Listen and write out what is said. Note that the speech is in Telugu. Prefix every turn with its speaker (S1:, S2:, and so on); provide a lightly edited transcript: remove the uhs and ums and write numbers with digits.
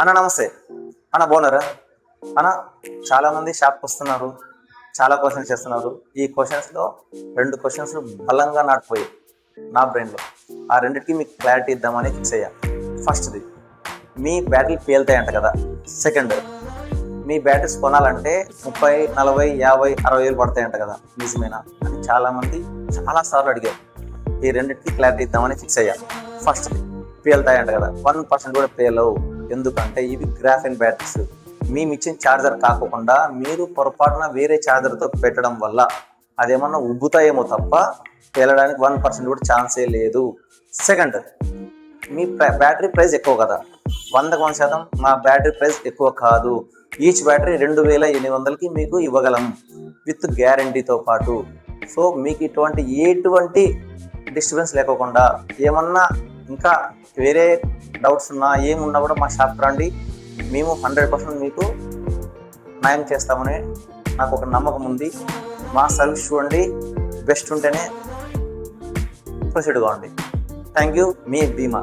S1: అన్న నమస్తే అన్న, బాగున్నారా అన్న? చాలామంది షాప్కి వస్తున్నారు, చాలా క్వశ్చన్స్ చేస్తున్నారు. ఈ క్వశ్చన్స్లో 2 క్వశ్చన్స్ బలంగా నాటిపోయాయి నా బ్రెయిన్లో. ఆ రెండింటికి మీకు క్లారిటీ ఇద్దామని ఫిక్స్ అయ్యా. ఫస్ట్ది, మీ బ్యాటరీలు పేలుతాయంట కదా. సెకండ్, మీ బ్యాటరీస్ కొనాలంటే 30, 40, 50, 60 వేలు పడతాయంట కదా, నిజమేనా అని చాలామంది చాలాసార్లు అడిగారు. ఈ రెండింటికి క్లారిటీ ఇద్దామని ఫిక్స్ అయ్యా. ఫస్ట్ది, పేలుతాయంట కదా. 1% కూడా పేలవు. ఎందుకంటే ఇవి గ్రాఫెన్ బ్యాటరీస్. మేము ఇచ్చిన ఛార్జర్ కాకుండా మీరు పొరపాటున వేరే ఛార్జర్తో పెట్టడం వల్ల అదేమన్నా ఉబ్బుతాయేమో తప్ప పేలడానికి 1% కూడా ఛాన్సే లేదు. సెకండ్, మీ బ్యాటరీ ప్రైస్ ఎక్కువ కదా. 100% మా బ్యాటరీ ప్రైస్ ఎక్కువ కాదు. ఈచ్ బ్యాటరీ 2800కి మీకు ఇవ్వగలం విత్ గ్యారంటీతో పాటు. సో మీకు ఎటువంటి డిస్టర్బెన్స్ లేకోకుండా, ఏమన్నా ఇంకా వేరే డౌట్స్ ఉన్నా ఏమున్నా కూడా మా షాప్కి రండి. మేము 100% మీకు న్యాయం చేస్తామని నాకు ఒక నమ్మకం ఉంది. మా సర్వీస్ చూడండి, బెస్ట్ ఉంటేనే ప్రొసీడ్ కావండి. Thank you. Me Bhima.